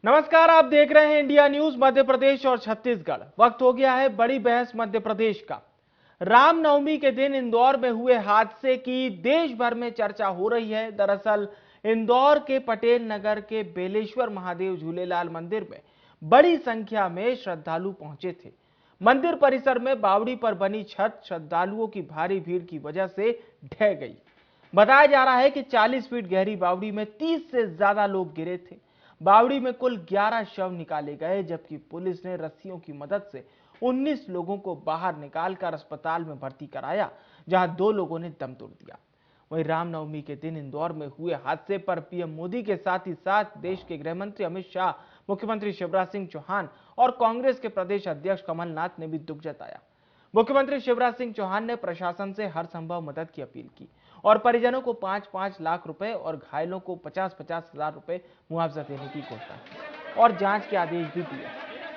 नमस्कार, आप देख रहे हैं इंडिया न्यूज। मध्य प्रदेश और छत्तीसगढ़, वक्त हो गया है बड़ी बहस मध्य प्रदेश का। रामनवमी के दिन इंदौर में हुए हादसे की देश भर में चर्चा हो रही है। दरअसल इंदौर के पटेल नगर के बेलेश्वर महादेव झूलेलाल मंदिर में बड़ी संख्या में श्रद्धालु पहुंचे थे। मंदिर परिसर में बावड़ी पर बनी छत श्रद्धालुओं की भारी भीड़ की वजह से ढह गई। बताया जा रहा है कि 40 फीट गहरी बावड़ी में 30 से ज्यादा लोग गिरे थे। बावड़ी में कुल 11 शव निकाले गए, जबकि पुलिस ने रस्सियों की मदद से 19 लोगों को बाहर निकालकर अस्पताल में भर्ती कराया, जहां 2 लोगों ने दम तोड़ दिया। वहीं रामनवमी के दिन इंदौर में हुए हादसे पर पीएम मोदी के साथ ही साथ देश के गृह मंत्री अमित शाह, मुख्यमंत्री शिवराज सिंह चौहान और कांग्रेस के प्रदेश अध्यक्ष कमलनाथ ने भी दुख जताया। मुख्यमंत्री शिवराज सिंह चौहान ने प्रशासन से हर संभव मदद की अपील की और परिजनों को 5-5 लाख रुपए और घायलों को 50-50 हजार रुपए मुआवजा देने की घोषणा की और जांच के आदेश भी दिए।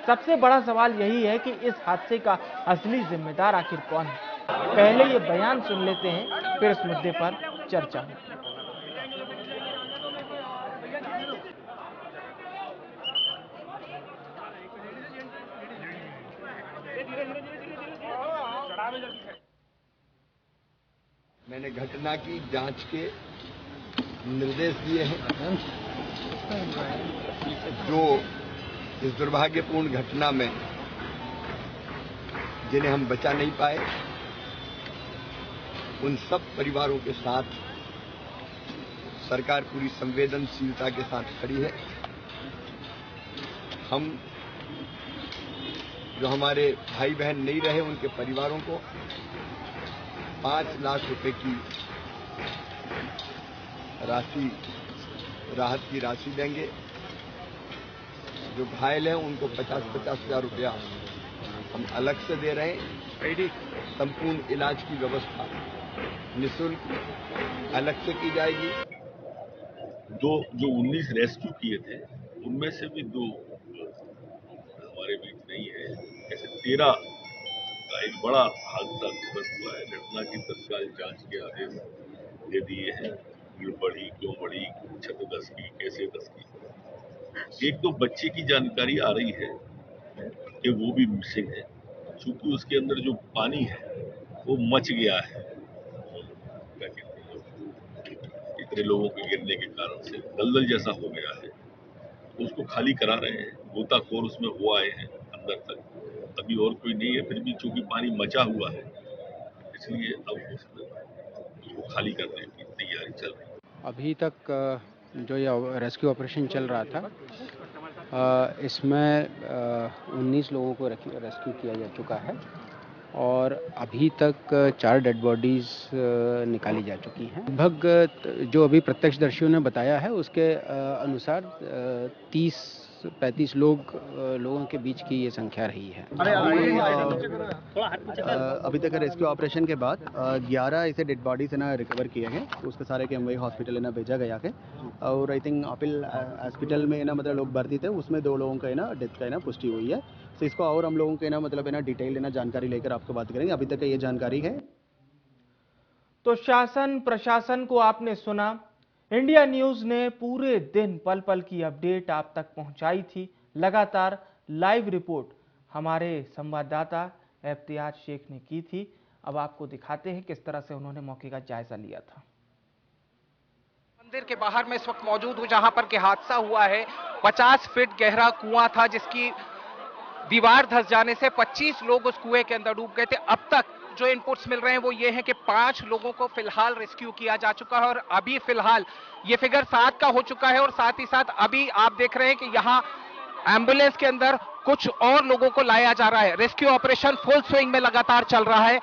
सबसे बड़ा सवाल यही है कि इस हादसे का असली जिम्मेदार आखिर कौन है। पहले ये बयान सुन लेते हैं, फिर इस मुद्दे पर चर्चा होगी। मैंने घटना की जांच के निर्देश दिए हैं। जो इस दुर्भाग्यपूर्ण घटना में जिन्हें हम बचा नहीं पाए, उन सब परिवारों के साथ सरकार पूरी संवेदनशीलता के साथ खड़ी है। हम जो हमारे भाई बहन नहीं रहे, उनके परिवारों को 5 लाख रुपए की राशि, राहत की राशि देंगे। जो घायल हैं उनको 50-50 हजार रुपया हम अलग से दे रहे हैं। संपूर्ण इलाज की व्यवस्था निःशुल्क अलग से की जाएगी। जो 19 रेस्क्यू किए थे, उनमें से भी 2 हमारे बीच नहीं है। ऐसे 13 का एक बड़ा हादसा हुआ है। घटना की तत्काल जांच के आदेश दे दिए हैं। भीड़ बढ़ी, क्यों बढ़ी, छत दसकी, कैसे दसकी। एक तो बच्चे की जानकारी आ रही है कि वो भी मिसिंग है, क्योंकि उसके अंदर जो पानी है वो मच गया है। इतने लोगों के गिरने के कारण से दलदल जैसा हो गया है। उसको खाली करा रहे हैं, गोताखोर उसमें वो आए हैं अंदर तक। अभी और कोई नहीं है, फिर भी चूंकि पानी मचा हुआ है, इसलिए अब उसको खाली करने की तैयारी चल रही है। अभी तक जो ये रेस्क्यू ऑपरेशन चल रहा था, इसमें 19 लोगों को रेस्क्यू किया जा चुका है और अभी तक 4 डेड बॉडीज़ निकाली जा चुकी हैं। लगभग जो अभी प्रत्यक्षदर्शियों ने बताया है उसके अनुसार 30-35 लोगों के बीच की ये संख्या रही है। अभी तक रेस्क्यू ऑपरेशन के बाद 11 ऐसे डेड बॉडीज है ना रिकवर किए गए। उसके सारे के एमवाई हॉस्पिटल है ना भेजा गया है और आई थिंक अपील हॉस्पिटल में ना मतलब लोग भर्ती थे, उसमें 2 लोगों का है ना डेथ का है ना पुष्टि हुई है। तो इसको और हम लोगों के ना मतलब है ना डिटेल है ना जानकारी लेकर आपको बात करेंगे। अभी तक ये जानकारी है। तो शासन प्रशासन को आपने सुना। इंडिया न्यूज ने पूरे दिन पल पल की अपडेट आप तक पहुंचाई थी। लगातार लाइव रिपोर्ट हमारे संवाददाता इफ्तियाज शेख ने की थी। अब आपको दिखाते हैं किस तरह से उन्होंने मौके का जायजा लिया था। मंदिर के बाहर में इस वक्त मौजूद हूं, जहां पर के हादसा हुआ है। 50 फीट गहरा कुआं था, जिसकी दीवार धंस जाने से 25 लोग उस कुएं के अंदर डूब गए थे। अब तक जो इनपुट्स मिल रहे हैं वो ये है कि 5 लोगों को फिलहाल रेस्क्यू किया जा चुका है और अभी फिलहाल ये फिगर 7 का हो चुका है। और साथ ही साथ अभी आप देख रहे हैं कि यहाँ एम्बुलेंस के अंदर कुछ और लोगों को लाया जा रहा है। रेस्क्यू ऑपरेशन फुल स्विंग में लगातार चल रहा है।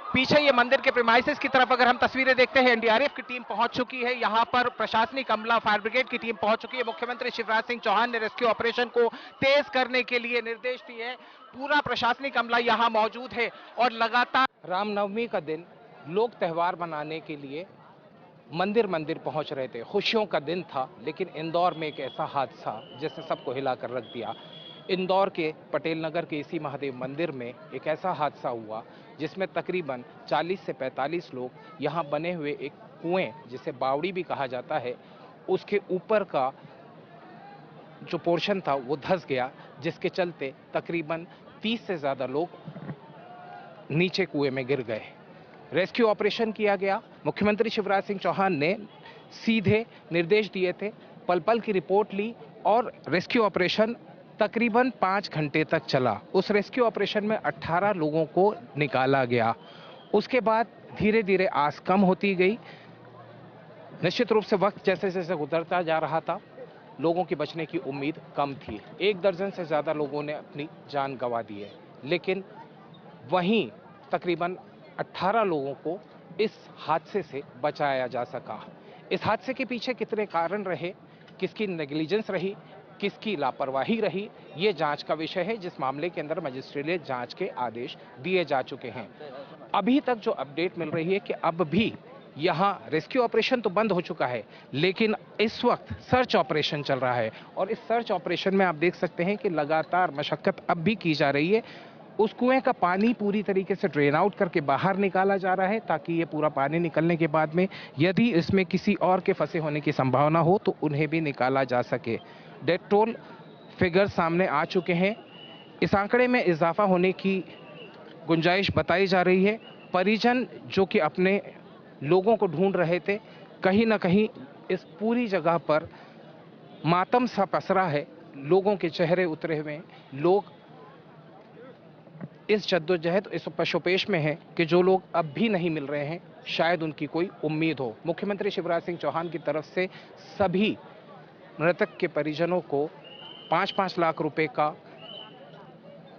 पीछे ये मंदिर के प्रीमाइसेस की तरफ अगर हम तस्वीरें देखते हैं, एनडीआरएफ की टीम पहुंच चुकी है। यहां पर प्रशासनिक अमला, फायर ब्रिगेड की टीम पहुंच चुकी है। मुख्यमंत्री शिवराज सिंह चौहान ने रेस्क्यू ऑपरेशन को तेज करने के लिए निर्देश दिए हैं। पूरा प्रशासनिक अमला यहां मौजूद है और लगातार रामनवमी का दिन लोग त्योहार मनाने के लिए मंदिर मंदिर पहुंच रहे थे। खुशियों का दिन था, लेकिन इंदौर में एक ऐसा हादसा जिसने सबको हिलाकर रख दिया। इंदौर के पटेल नगर के इसी महादेव मंदिर में एक ऐसा हादसा हुआ जिसमें तकरीबन 40 से 45 लोग यहां बने हुए एक कुएं, जिसे बावड़ी भी कहा जाता है, उसके ऊपर का जो पोर्शन था वो धंस गया, जिसके चलते तकरीबन 30 से ज़्यादा लोग नीचे कुएं में गिर गए। रेस्क्यू ऑपरेशन किया गया। मुख्यमंत्री शिवराज सिंह चौहान ने सीधे निर्देश दिए थे, पल पल की रिपोर्ट ली और रेस्क्यू ऑपरेशन तकरीबन 5 घंटे तक चला। उस रेस्क्यू ऑपरेशन में 18 लोगों को निकाला गया। उसके बाद धीरे धीरे आस कम होती गई। निश्चित रूप से वक्त जैसे जैसे गुजरता जा रहा था, लोगों की बचने की उम्मीद कम थी। 1 दर्जन से ज़्यादा लोगों ने अपनी जान गंवा दी है, लेकिन वहीं तकरीबन 18 लोगों को इस हादसे से बचाया जा सका। इस हादसे के पीछे कितने कारण रहे, किसकी नेग्लिजेंस रही, किसकी लापरवाही रही, ये जांच का विषय है, जिस मामले के अंदर मजिस्ट्रेट जांच के आदेश दिए जा चुके हैं। अभी तक जो अपडेट मिल रही है कि अब भी यहाँ रेस्क्यू ऑपरेशन तो बंद हो चुका है, लेकिन इस वक्त सर्च ऑपरेशन चल रहा है और इस सर्च ऑपरेशन में आप देख सकते हैं कि लगातार मशक्कत अब भी की जा रही है। उस कुएं का पानी पूरी तरीके से ड्रेन आउट करके बाहर निकाला जा रहा है, ताकि ये पूरा पानी निकलने के बाद में यदि इसमें किसी और के फंसे होने की संभावना हो तो उन्हें भी निकाला जा सके। डेथ टोल फिगर सामने आ चुके हैं। इस आंकड़े में इजाफा होने की गुंजाइश बताई जा रही है। परिजन जो कि अपने लोगों को ढूंढ रहे थे, कहीं ना कहीं इस पूरी जगह पर मातम सा पसरा है। लोगों के चेहरे उतरे हुए हैं। लोग इस जद्दोजहद, इस पशोपेश में हैं कि जो लोग अब भी नहीं मिल रहे हैं, शायद उनकी कोई उम्मीद हो। मुख्यमंत्री शिवराज सिंह चौहान की तरफ से सभी मृतक के परिजनों को 5-5 लाख रुपए का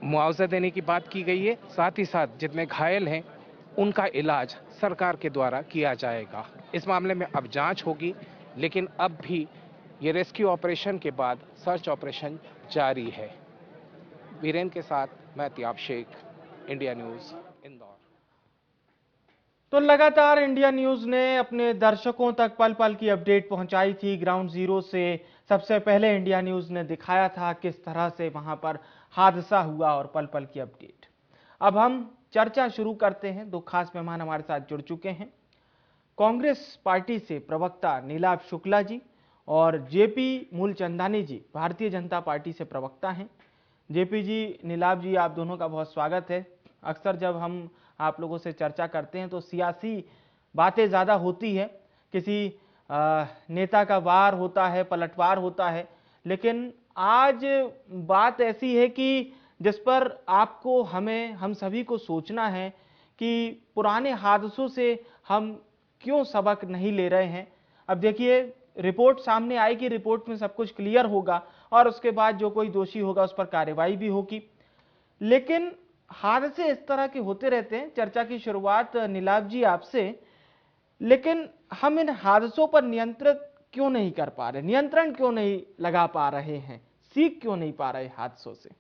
मुआवजा देने की बात की गई है। साथ ही साथ जितने घायल हैं उनका इलाज सरकार के द्वारा किया जाएगा। इस मामले में अब जांच होगी, लेकिन अब भी ये रेस्क्यू ऑपरेशन के बाद सर्च ऑपरेशन जारी है। वीरेन के साथ मैं तियाब शेख, इंडिया न्यूज, इंदौर। तो लगातार इंडिया न्यूज ने अपने दर्शकों तक पल पल की अपडेट पहुंचाई थी। ग्राउंड जीरो से सबसे पहले इंडिया न्यूज ने दिखाया था किस तरह से वहां पर हादसा हुआ और पल पल की अपडेट। अब हम चर्चा शुरू करते हैं। 2 खास मेहमान हमारे साथ जुड़ चुके हैं। कांग्रेस पार्टी से प्रवक्ता नीलाभ शुक्ला जी और जेपी मूलचंदानी जी भारतीय जनता पार्टी से प्रवक्ता हैं। जेपी जी, नीलाभ जी, आप दोनों का बहुत स्वागत है। अक्सर जब हम आप लोगों से चर्चा करते हैं तो सियासी बातें ज़्यादा होती है, किसी नेता का वार होता है, पलटवार होता है, लेकिन आज बात ऐसी है कि जिस पर आपको, हमें, हम सभी को सोचना है कि पुराने हादसों से हम क्यों सबक नहीं ले रहे हैं। अब देखिए, रिपोर्ट सामने आएगी, रिपोर्ट में सब कुछ क्लियर होगा और उसके बाद जो कोई दोषी होगा उस पर कार्रवाई भी होगी। लेकिन हादसे इस तरह के होते रहते हैं। चर्चा की शुरुआत नीलाभ जी आपसे, लेकिन हम इन हादसों पर नियंत्रण क्यों नहीं कर पा रहे, नियंत्रण क्यों नहीं लगा पा रहे हैं, सीख क्यों नहीं पा रहे हादसों से?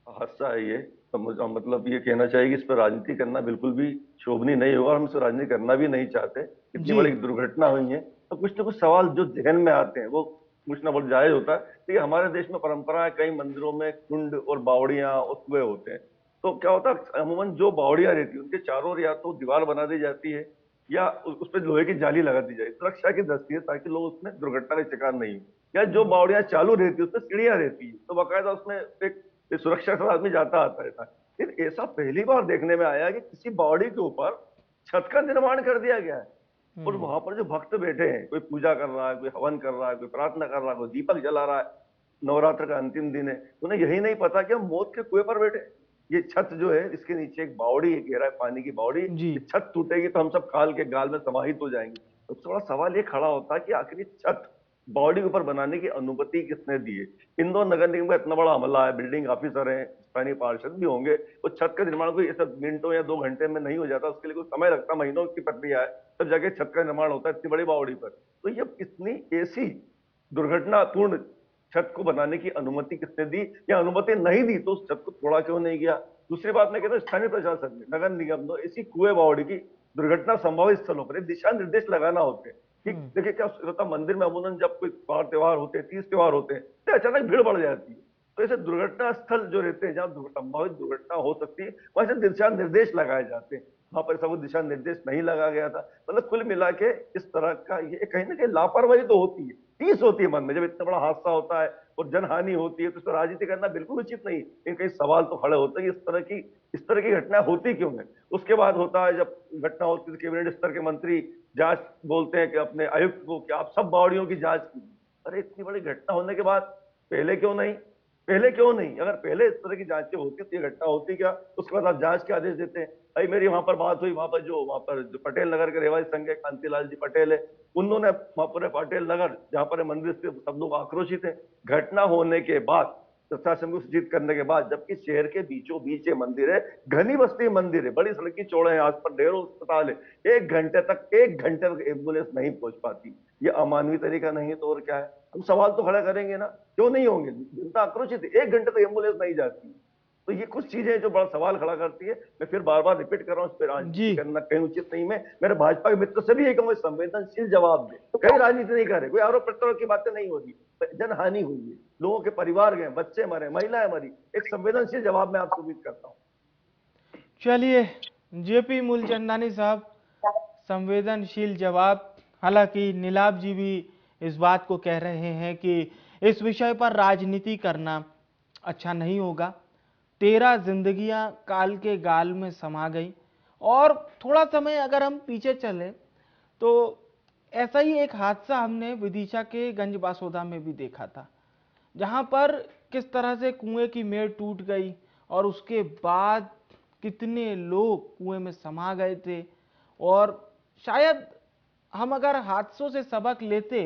हादसा है ये, तो मतलब ये कहना चाहिए कि इस पर राजनीति करना बिल्कुल भी शोभनीय नहीं होगा और हम इस पर राजनीति करना भी नहीं चाहते। इतनी बड़ी दुर्घटना हुई है तो कुछ ना कुछ सवाल जो जहन में आते हैं वो कुछ ना कुछ जायज होता है। देखिए, हमारे देश में परंपरा है, कई मंदिरों में कुंड और बावड़ियां और कुएं होते हैं। तो क्या होता है, अमूमन जो बावड़ियां रहती है उनके चारों ओर या तो दीवार बना दी जाती है या उस पर लोहे की जाली लगा दी जाए सुरक्षा की दृष्टि है, ताकि लोग उसमें दुर्घटना का शिकार नहीं हो। या जो बावड़ियां चालू रहती है उसमें सीढ़ियां रहती है, तो बाकायदा उसमें एक सुरक्षा के साथ आदमी जाता आता रहता है। लेकिन ऐसा पहली बार देखने में आया कि किसी बावड़ी के ऊपर छत का निर्माण कर दिया गया है और वहां पर जो भक्त बैठे हैं, कोई पूजा कर रहा है, कोई हवन कर रहा है, कोई प्रार्थना कर रहा है, कोई दीपक जला रहा है, नवरात्र का अंतिम दिन है, उन्हें यही नहीं पता कि हम मौत के कुएं पर बैठे। ये छत जो है, इसके नीचे एक बावड़ी है, गहरा पानी की बावड़ी, छत टूटेगी तो हम सब खाल के गाल में समाहित हो जाएंगे। तो थोड़ा सवाल ये खड़ा होता है कि आखिर छत बावड़ी के ऊपर बनाने की अनुमति किसने दी है? इंदौर नगर निगम का इतना बड़ा अमला है, बिल्डिंग ऑफिसर है, स्थानीय पार्षद भी होंगे, तो छत का निर्माण कोई ऐसा मिनटों या 2 घंटे में नहीं हो जाता, उसके लिए कोई समय लगता, महीनों की प्रक्रिया है, तब जाके छत का निर्माण होता है इतनी बड़ी बावड़ी पर। तो ये इतनी ऐसी दुर्घटनापूर्ण छत को बनाने की अनुमति किसने दी या अनुमति नहीं दी तो उस छत को तोड़ा क्यों नहीं गया? दूसरी बात मैं कहता हूँ, स्थानीय प्रशासन ने, नगर निगम ने ऐसी कुएं बावड़ी की दुर्घटना संभावित स्थलों पर दिशा निर्देश लगाना होते हैं। देखिए क्या होता, मंदिर में अमूमन जब कोई त्योहार होते हैं, तीज त्योहार होते हैं, तो अचानक भीड़ बढ़ जाती है। तो ऐसे दुर्घटना स्थल जो रहते हैं, जहाँ संभावित दुर्घटना हो सकती है, वहां से दिशा निर्देश लगाए जाते हैं। वहां पर सबको दिशा निर्देश नहीं लगा गया था। मतलब कुल मिला के इस तरह का ये कहीं ना कहीं लापरवाही तो होती है, टीस होती है मन में, जब इतना बड़ा हादसा होता है और जनहानि होती है तो इस पर राजनीति करना बिल्कुल उचित नहीं। लेकिन कई सवाल तो खड़े होते हैं कि इस तरह की घटना होती क्यों है। उसके बाद होता है जब घटना होती है तो कैबिनेट स्तर के मंत्री जांच बोलते हैं कि अपने आयुक्त को कि आप सब बॉडियों की जांच कीजिए। अरे इतनी बड़ी घटना होने के बाद पहले क्यों नहीं, पहले क्यों नहीं? अगर पहले इस तरह की जांचें होती तो ये घटना होती क्या? उसके बाद आप जांच के आदेश देते हैं। भाई मेरी वहां पर बात हुई, वहां पर जो पटेल नगर के रहवासी संघ के कांतिलाल जी पटेल है, उन्होंने वहां पर पटेल नगर जहां पर मंदिर से सब लोग आक्रोशित है। घटना होने के बाद प्रशासन को सूचित करने के बाद, जबकि शहर के बीचों बीच ये मंदिर है, घनी बस्ती मंदिर है, बड़ी सड़क की चौड़े हैं, आस पर ढेरों अस्पताल है, एक घंटे तक एम्बुलेंस नहीं पहुंच पाती। ये अमानवीय तरीका नहीं है तो और क्या है? हम सवाल तो खड़ा करेंगे ना, क्यों नहीं होंगे? जनता आक्रोशित है, एक घंटे तक एम्बुलेंस नहीं जाती। तो ये कुछ चीजें जो बड़ा सवाल खड़ा करती है। मैं फिर बार बार रिपीट कर रहा हूँ, इस पर राजनीति करना कहीं उचित नहीं। मैं मेरे भाजपा के मित्र से भी यही कहूंगा, संवेदनशील जवाब दे, कहीं राजनीति नहीं करे, कोई आरोप प्रत्यारोप की बातें नहीं हो रही। जनहानि हुई है, लोगों के परिवार गए, बच्चे मरे, महिलाएं मरी, एक संवेदनशील जवाब मैं आपसे उम्मीद करता हूँ। चलिए, जेपी मूलचंदानी साहब, संवेदनशील जवाब। हालांकि नीलाभ जी भी इस बात को कह रहे हैं कि इस विषय पर राजनीति करना अच्छा नहीं होगा। 13 जिंदगियां काल के गाल में समा गई। और थोड़ा समय अगर हम पीछे चले तो ऐसा ही एक हादसा हमने विदिशा के गंज बासोदा में भी देखा था, जहां पर किस तरह से कुएं की मेड़ टूट गई और उसके बाद कितने लोग कुएं में समा गए थे। और शायद हम अगर हादसों से सबक लेते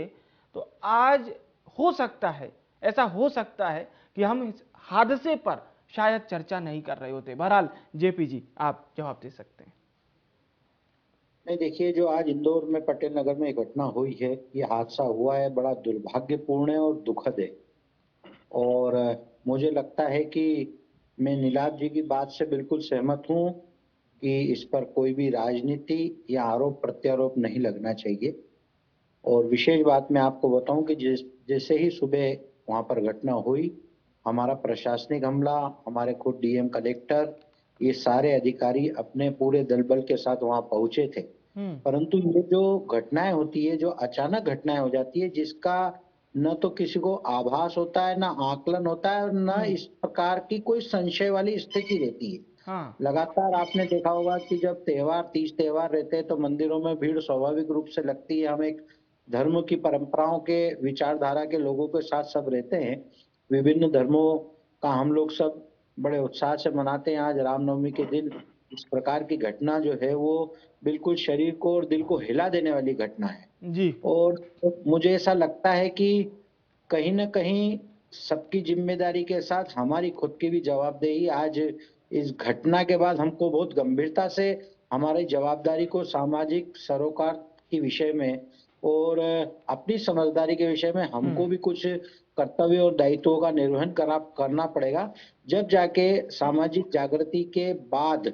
तो आज हो सकता है, ऐसा हो सकता है कि हम इस हादसे पर शायद चर्चा नहीं कर रहे होते। बहरहाल जेपी जी, आप जवाब दे सकते हैं। नहीं, देखिए, जो आज इंदौर में पटेल नगर में एक घटना हुई है, ये हादसा हुआ है, बड़ा दुर्भाग्यपूर्ण है और दुखद है। और मुझे लगता है कि मैं नीलाभ जी की बात से बिल्कुल सहमत हूँ कि इस पर कोई भी राजनीति या आरोप प्रत्यारोप नहीं लगना चाहिए। और विशेष बात मैं आपको बताऊं कि जैसे ही सुबह वहां पर घटना हुई, हमारा प्रशासनिक अमला, हमारे खुद डीएम कलेक्टर, ये सारे अधिकारी अपने पूरे दल बल के साथ वहां पहुंचे थे। परंतु ये जो घटनाएं होती है, जो अचानक घटनाएं हो जाती है, जिसका न तो किसी को आभास होता है, न आकलन होता है, और न इस प्रकार की कोई संशय वाली स्थिति रहती है। लगातार आपने देखा होगा कि जब तीज त्योहार रहते हैं तो मंदिरों में भीड़ स्वाभाविक रूप से लगती है। हम एक धर्म की परंपराओं के विचारधारा के लोगों के साथ सब रहते हैं। विभिन्न धर्मों का हम लोग सब बड़े उत्साह से मनाते हैं। आज रामनवमी के दिन इस प्रकार की घटना जो है वो बिल्कुल शरीर को और दिल को हिला देने वाली घटना है जी। और मुझे ऐसा लगता है कि कहीं ना कहीं सबकी जिम्मेदारी के साथ हमारी खुद की भी जवाबदेही आज इस घटना के बाद हमको बहुत गंभीरता से हमारी जवाबदारी को सामाजिक सरोकार के विषय में और अपनी समझदारी के विषय में हमको भी कुछ कर्तव्य और दायित्वों का निर्वहन करना पड़ेगा, जब जाके सामाजिक जागृति के बाद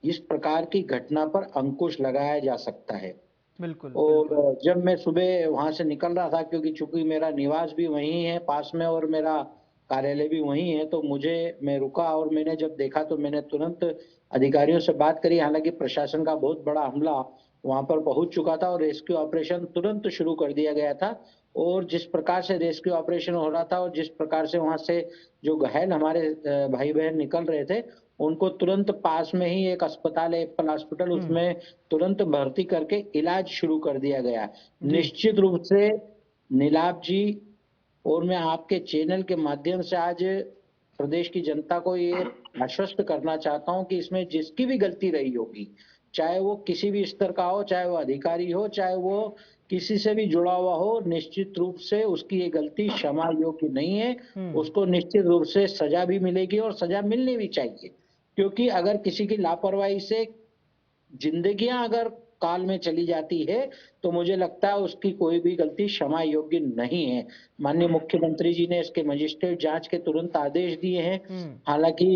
इस प्रकार की घटना पर अंकुश लगाया जा सकता है। बिल्कुल। और जब मैं सुबह वहां से निकल रहा था, क्योंकि चूंकि मेरा निवास भी वहीं है पास में और मेरा कार्यालय भी वहीं है, तो मैं रुका और मैंने जब देखा तो मैंने तुरंत अधिकारियों से बात करी। हालांकि प्रशासन का बहुत बड़ा अमला वहां पर पहुंच चुका था और रेस्क्यू ऑपरेशन तुरंत शुरू कर दिया गया था। और जिस प्रकार से रेस्क्यू ऑपरेशन हो रहा था और जिस प्रकार से वहां से जो घायल हमारे भाई बहन निकल रहे थे, उनको तुरंत पास में ही एक अस्पताल है, एप्पल हॉस्पिटल, उसमें तुरंत भर्ती करके इलाज शुरू कर दिया गया। निश्चित रूप से नीलाभ जी और मैं आपके चैनल के माध्यम से आज प्रदेश की जनता को ये आश्वस्त करना चाहता हूं कि इसमें जिसकी भी गलती रही होगी, चाहे वो किसी भी स्तर का हो, चाहे वो अधिकारी हो, चाहे वो किसी से भी जुड़ा हुआ हो, निश्चित रूप से उसकी ये गलती क्षमा योग्य नहीं है। उसको निश्चित रूप से सजा भी मिलेगी और सजा मिलनी भी चाहिए, क्योंकि अगर किसी की लापरवाही से जिंदगियां अगर काल में चली जाती है तो मुझे लगता है उसकी कोई भी गलती क्षमा योग्य नहीं है। माननीय मुख्यमंत्री जी ने इसके मजिस्ट्रेट जांच के तुरंत आदेश दिए हैं। हालांकि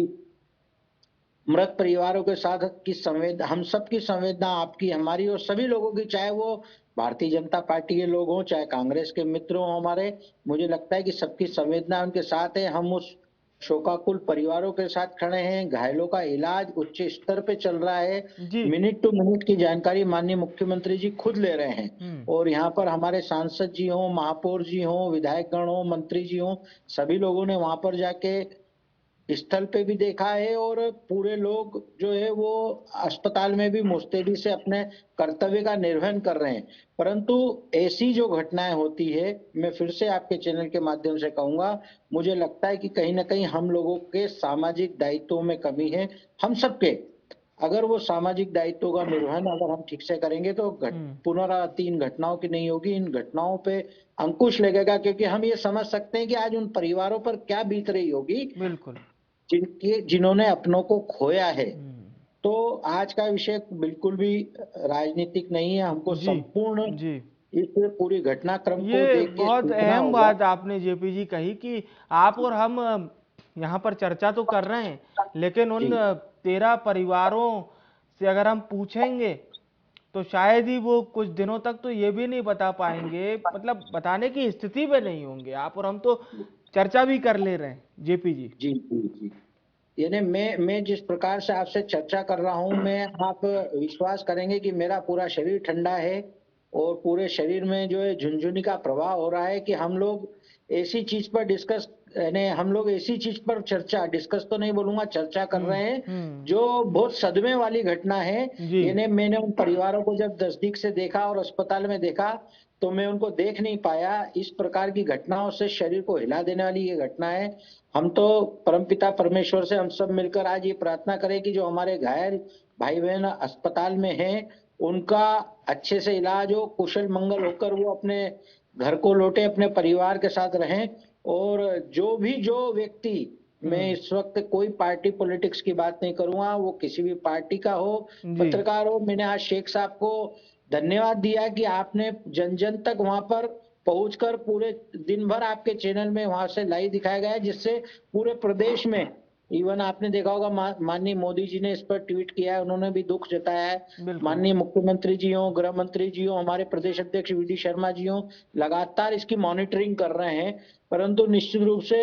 मृत परिवारों के साथ की संवेदना, हम सबकी संवेदना, आपकी, हमारी और सभी लोगों की, चाहे वो भारतीय जनता पार्टी के लोग हों, चाहे कांग्रेस के मित्र हों हमारे, मुझे लगता है कि सबकी संवेदना उनके साथ है। हम उस शोकाकुल परिवारों के साथ खड़े हैं। घायलों का इलाज उच्च स्तर पे चल रहा है। जी। मिनट टू मिनट की जानकारी माननीय मुख्यमंत्री जी खुद ले रहे हैं। हम्म। और यहाँ पर हमारे सांसद जी हों, महापौर जी हों, विधायकगण हों, मंत्री जी हों, सभी लोगों ने वहां पर जाके स्थल पे भी देखा है। और पूरे लोग जो है वो अस्पताल में भी मुस्तैदी से अपने कर्तव्य का निर्वहन कर रहे हैं। परंतु ऐसी जो घटनाएं होती है, मैं फिर से आपके चैनल के माध्यम से कहूंगा, मुझे लगता है कि कहीं ना कहीं हम लोगों के सामाजिक दायित्वों में कमी है। हम सबके अगर वो सामाजिक दायित्वों का निर्वहन अगर हम ठीक से करेंगे तो पुनरावृत्ति इन घटनाओं की नहीं होगी। इन घटनाओं पे अंकुश लगेगा, क्योंकि हम ये समझ सकते हैं कि आज उन परिवारों पर क्या बीत रही होगी बिल्कुल। जिन्होंने अपनों को खोया है। तो आज का विषय बिल्कुल भी राजनीतिक नहीं है। हमको जी। संपूर्ण जी। इस पूरी घटनाक्रम को ये देख के बहुत सीखना अहम होगा। बात आपने जेपी जी कही कि आप और हम यहाँ पर चर्चा तो कर रहे हैं, लेकिन उन 13 परिवारों से अगर हम पूछेंगे तो शायद ही वो कुछ दिनों तक तो ये भी नहीं बता पाएंगे, मतलब बताने की स्थिति में नहीं होंगे। आप और हम तो चर्चा भी कर ले रहे हैं जेपी जी। जी जी जी। यानी मैं जिस प्रकार से आपसे चर्चा कर रहा हूं, मैं आप विश्वास करेंगे कि मेरा पूरा शरीर ठंडा है और पूरे शरीर में जो है झुनझुनी का प्रवाह हो रहा है कि हम लोग ऐसी चीज पर डिस्कस यानी हम लोग ऐसी चीज पर चर्चा डिस्कस तो नहीं बोलूंगा, चर्चा कर रहे हैं जो बहुत सदमे वाली घटना है। जी। यानी मैंने उन परिवारों को जब नजदीक से देखा और अस्पताल में देखा तो मैं उनको देख नहीं पाया। इस प्रकार की घटनाओं से शरीर को हिला देने वाली ये घटना है। हम तो परमपिता परमेश्वर से हम सब मिलकर आज ये प्रार्थना करें कि जो हमारे घायल भाई बहन अस्पताल में हैं उनका अच्छे से इलाज हो, कुशल मंगल होकर वो अपने घर को लौटे, अपने परिवार के साथ रहें। और जो व्यक्ति, मैं इस वक्त कोई पार्टी पॉलिटिक्स की बात नहीं करूंगा, वो किसी भी पार्टी का हो, पत्रकार हो, मैंने आज शेख साहब को धन्यवाद दिया कि आपने जन जन तक वहां पर पहुंचकर पूरे दिन भर आपके चैनल में वहां से लाइव दिखाया गया है, जिससे पूरे प्रदेश में इवन आपने देखा होगा माननीय मोदी जी ने इस पर ट्वीट किया है, उन्होंने भी दुख जताया है। माननीय मुख्यमंत्री जी हो, गृह मंत्री जी हो, हमारे प्रदेश अध्यक्ष वीडी शर्मा जी हो, लगातार इसकी मॉनिटरिंग कर रहे हैं। परंतु निश्चित रूप से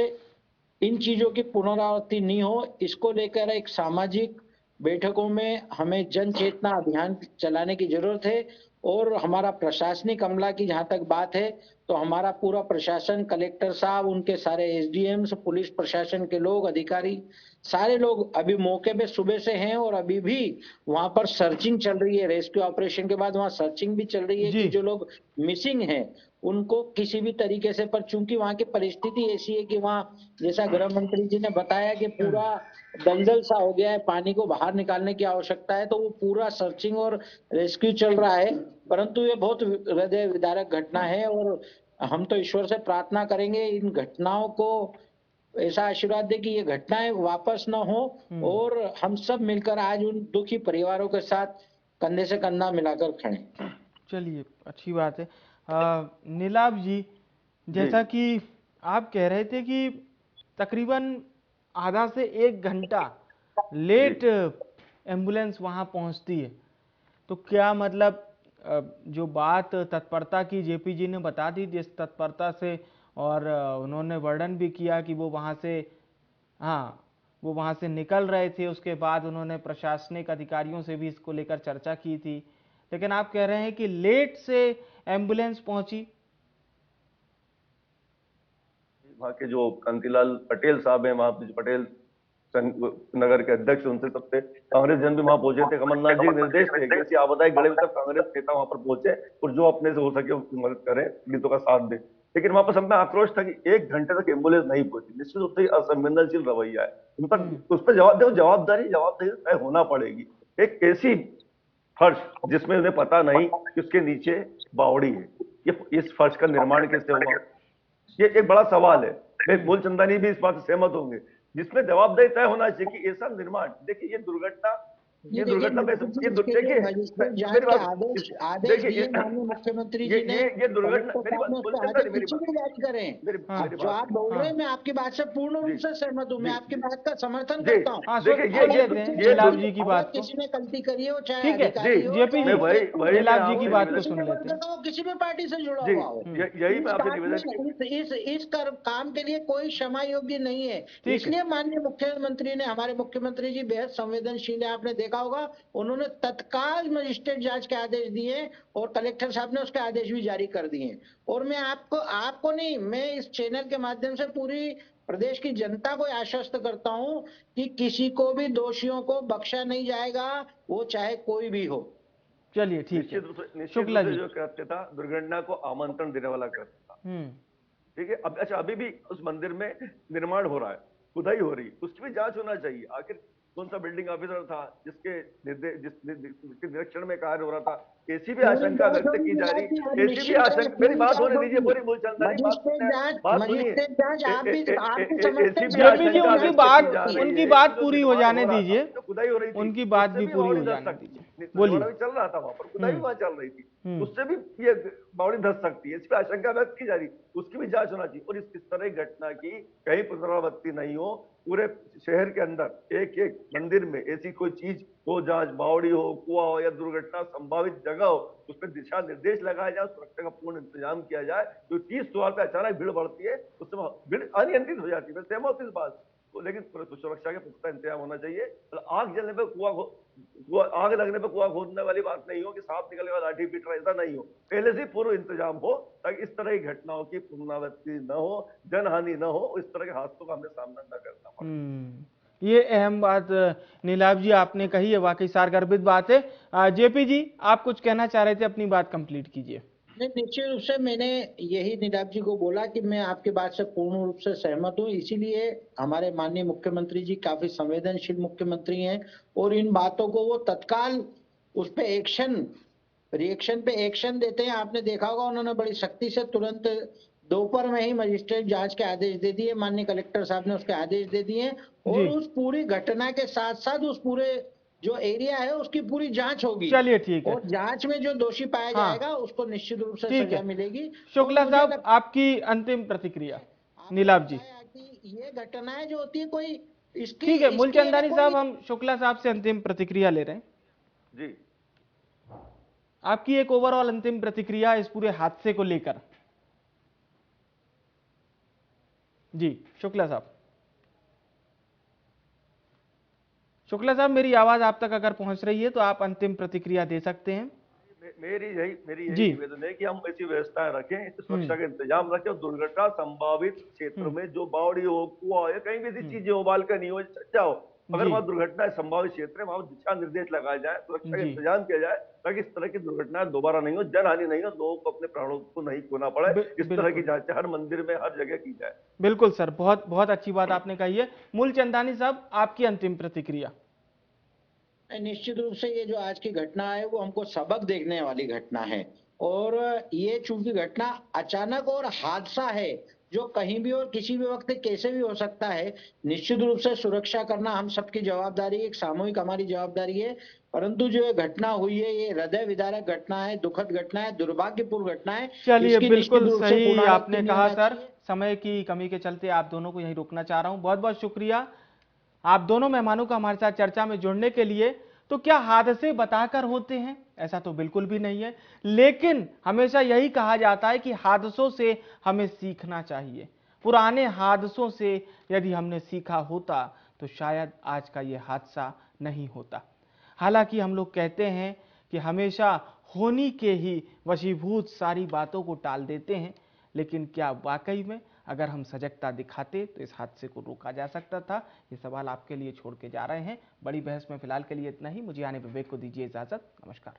इन चीजों की पुनरावृत्ति नहीं हो, इसको लेकर एक सामाजिक बैठकों में हमें जन चेतना अभियान चलाने की जरूरत है। और हमारा प्रशासनिक अमला की जहां तक बात है तो हमारा पूरा प्रशासन, कलेक्टर साहब, उनके सारे एसडीएम्स, पुलिस प्रशासन के लोग, अधिकारी, सारे लोग अभी मौके पे सुबह से हैं और अभी भी वहां पर सर्चिंग चल रही है। रेस्क्यू ऑपरेशन के बाद वहां सर्चिंग भी चल रही है कि जो लोग मिसिंग हैं उनको किसी भी तरीके से, पर चूंकि वहां की परिस्थिति ऐसी है कि वहां जैसा गृह मंत्री जी ने बताया कि पूरा दलदल सा हो गया है, पानी को बाहर निकालने की आवश्यकता है, तो वो पूरा सर्चिंग और रेस्क्यू चल रहा है। परंतु ये बहुत हृदय विदारक घटना है और हम तो ईश्वर से प्रार्थना करेंगे इन घटनाओं को ऐसा आशीर्वाद दे कि ये घटनाएं वापस न हो और हम सब मिलकर आज उन दुखी परिवारों के साथ कंधे से कंधा मिलाकर खड़े। चलिए, अच्छी बात है। नीलाभ जी, जैसा कि आप कह रहे थे कि तकरीबन आधा से 1 घंटा लेट एम्बुलेंस वहां पहुंचती है, तो क्या मतलब जो बात तत्परता की जेपी जी ने बता दी, जिस तत्परता से, और उन्होंने वर्णन भी किया कि वो वहां से निकल रहे थे, उसके बाद उन्होंने प्रशासनिक अधिकारियों से भी इसको लेकर चर्चा की थी, लेकिन आप कह रहे हैं कि लेट से एम्बुलेंस पहुंची। वहाँ के जो कांतिलाल पटेल साहब हैं, वहाँ पे पटेल नगर के अध्यक्ष, उनसे सबसे कांग्रेस जन भी वहां पहुंचे थे। कमलनाथ जी के निर्देश थे कि ऐसी आपदाई घड़ी में तक कांग्रेस नेता वहां पर पहुंचे और जो अपने से हो सके उसकी मदद करें, पीड़ितों का साथ दें। लेकिन वहां पर सब में आक्रोश था कि 1 घंटे तक एम्बुलेंस नहीं पहुंची। निश्चित रूप से असंवेदनशील रवैया है उन पर, उस पर जवाबदेही तय होना पड़ेगी। एक ऐसी फर्श जिसमें उन्हें पता नहीं कि उसके नीचे बावड़ी है, ये इस फर्श का निर्माण कैसे हुआ, ये एक बड़ा सवाल है। मैं मूलचंदानी भी इस बात से सहमत होंगे, जिसमें जवाबदेही तय होना चाहिए कि ऐसा निर्माण, देखिए ये दुर्घटना ये दुर्घटना में देखिए मजिस्ट्रेट जांच मेरी के बात आदेश दिए माननीय मुख्यमंत्री जी ने। ये दुर्घटना कलेक्टर मेरी बात साहब ने उस पर मुलचंदानी आदेश मेरी किसी बात भी जारी करें। मेरी जो बात आप बोल रहे हैं मैं आपकी बात से पूर्ण रूप से सहमत हूँ, मैं आपकी बात का समर्थन करता हूँ। देखिए नीलाभ जी की बात को, किसी ने गलती करी हो, चाहे ठीक है अधिकारी हो, जेपी जी, वही नीलाभ जी की बात को सुन लेते हैं। हो, किसी भी पार्टी से जुड़ा जी हुआ हो, यही मैं आपसे निवेदन इस काम के लिए कोई क्षमा योग्य नहीं है। इसलिए माननीय मुख्यमंत्री ने, हमारे मुख्यमंत्री जी बेहद संवेदनशील है, आपने देखा होगा उन्होंने तत्काल मजिस्ट्रेट जांच के आदेश दिए और कलेक्टर साहब ने उसके आदेश भी जारी कर दिए। और मैं आपको नहीं, मैं इस चैनल के माध्यम से पूरी प्रदेश की जनता को आश्वस्त करता हूं कि किसी को भी दोषियों को बख्शा नहीं जाएगा, वो चाहे कोई भी हो। चलिए ठीक है, शुक्ला जी जो करते था दुर्घटना को आमंत्रण देने वाला करता था, ठीक है। अब अच्छा अभी भी उस मंदिर में निर्माण हो रहा है, खुदाई हो रही, उसकी भी जांच होना चाहिए। आखिर कौन सा बिल्डिंग ऑफिसर था जिसके निरीक्षण में कार्य हो रहा था? ऐसी भी आशंका व्यक्त की जा रही, ऐसी भी आशंका, मेरी बात होने दीजिए पूरी मूलचंदानी बात सुनिए, उनकी बात पूरी हो जाने दीजिए, खुदाई हो रही थी, उनकी बात भी पूरी हो जाने दीजिए, बोलिए। चल रहा था वहां पर, खुदाई वहां चल रही थी, उससे भी ये बावड़ी धस सकती है, इस पर आशंका व्यक्त की जा रही, उसकी भी जांच होना चाहिए। और इस तरह की घटना की कहीं पुनरावृत्ति नहीं हो, पूरे शहर के अंदर एक एक मंदिर में ऐसी कोई चीज हो, जांच बावड़ी हो, कुआं हो या दुर्घटना संभावित जगह हो, उस पर दिशा निर्देश लगाए जाए, सुरक्षा का पूर्ण इंतजाम किया जाए। जो 30 द्वार पे अचानक भीड़ बढ़ती है, उससे भीड़ अनियंत्रित हो जाती है, मैं सहमत हूं इस बात तो, लेकिन सुरक्षा के पुख्ता इंतजाम होना चाहिए। आग जलने पे आग लगने पे कुआं खोदने वाली बात नहीं हो कि सांप निकलेगा लाठी पीट रहा, ऐसा नहीं हो, पहले से पूर्व इंतजाम हो ताकि इस तरह की घटनाओं की पुनरावृत्ति न हो, जनहानि न हो, इस तरह के हादसों का हमें सामना न करना पड़े। ये अहम बात नीलाभ जी आपने कही है, वाकई सारगर्भित बात है। जेपी जी आप कुछ कहना चाह रहे थे, अपनी बात कंप्लीट कीजिए। निश्चित रूप से मैंने यही नीलाभ जी को बोला कि मैं आपकी बात से पूर्ण रूप से सहमत हूं, इसीलिए हमारे माननीय मुख्यमंत्री जी काफी संवेदनशील मुख्यमंत्री हैं और इन बातों को वो तत्काल उस पे रिएक्शन पे एक्शन देते हैं। आपने देखा होगा उन्होंने बड़ी सख्ती से तुरंत दोपहर में ही मजिस्ट्रेट जांच के आदेश दे दिए, माननीय कलेक्टर साहब ने उसके आदेश दे दिए और उस पूरी घटना के साथ साथ उस पूरे जो एरिया है उसकी पूरी जांच होगी। चलिए ठीक है, और जांच में जो दोषी पाया जाएगा उसको निश्चित रूप से सजा मिलेगी। शुक्ला साहब आपकी अंतिम प्रतिक्रिया। नीलाभ जी, ये घटनाएं जो होती है कोई इसकी, ठीक है मूलचंदानी साहब, हम शुक्ला साहब से अंतिम प्रतिक्रिया ले रहे हैं जी। आपकी एक ओवरऑल अंतिम प्रतिक्रिया इस पूरे हादसे को लेकर। जी शुक्ला साहब। शुक्ला साहब मेरी आवाज आप तक अगर पहुंच रही है तो आप अंतिम प्रतिक्रिया दे सकते हैं। मेरी यही निवेदन है कि हम ऐसी व्यवस्थाएं रखें, सुरक्षा का इंतजाम रखें और दुर्घटना संभावित क्षेत्र में जो बावड़ी हो, कुआं हो, कहीं भी ऐसी चीजें हो, बालकनी हो, छज्जा हो, अगर वहां दुर्घटना संभावित क्षेत्र है वहां दिशा निर्देश लगाए जाए, सुरक्षा का इंतजाम किया जाए ताकि इस तरह की दुर्घटनाएं दोबारा नहीं हो, जनहानि नहीं हो, लोगों को अपने प्राणों को नहीं खोना पड़े। इस तरह की जांच हर मंदिर में हर जगह की जाए। बिल्कुल सर, बहुत बहुत अच्छी बात आपने कही है। मूलचंदानी साहब आपकी अंतिम प्रतिक्रिया। निश्चित रूप से ये जो आज की घटना है वो हमको सबक देखने वाली घटना है और ये चूंकि घटना अचानक और हादसा है जो कहीं भी और किसी भी वक्त कैसे भी हो सकता है, निश्चित रूप से सुरक्षा करना हम सबकी जवाबदारी, एक सामूहिक हमारी जवाबदारी है। परंतु जो ये घटना हुई है ये हृदय विदारक घटना है, दुखद घटना है, दुर्भाग्यपूर्ण घटना है। चलिए बिल्कुल सही आपने कहा सर, समय की कमी के चलते आप दोनों को यहीं रोकना चाह रहा हूं। बहुत बहुत शुक्रिया आप दोनों मेहमानों का हमारे साथ चर्चा में जुड़ने के लिए। तो क्या हादसे बताकर होते हैं? ऐसा तो बिल्कुल भी नहीं है, लेकिन हमेशा यही कहा जाता है कि हादसों से हमें सीखना चाहिए। पुराने हादसों से यदि हमने सीखा होता तो शायद आज का ये हादसा नहीं होता। हालांकि हम लोग कहते हैं कि हमेशा होनी के ही वशीभूत सारी बातों को टाल देते हैं, लेकिन क्या वाकई में अगर हम सजगता दिखाते तो इस हादसे को रोका जा सकता था? ये सवाल आपके लिए छोड़ के जा रहे हैं। बड़ी बहस में फिलहाल के लिए इतना ही। मुझे आने विवेक को दीजिए इजाजत। नमस्कार।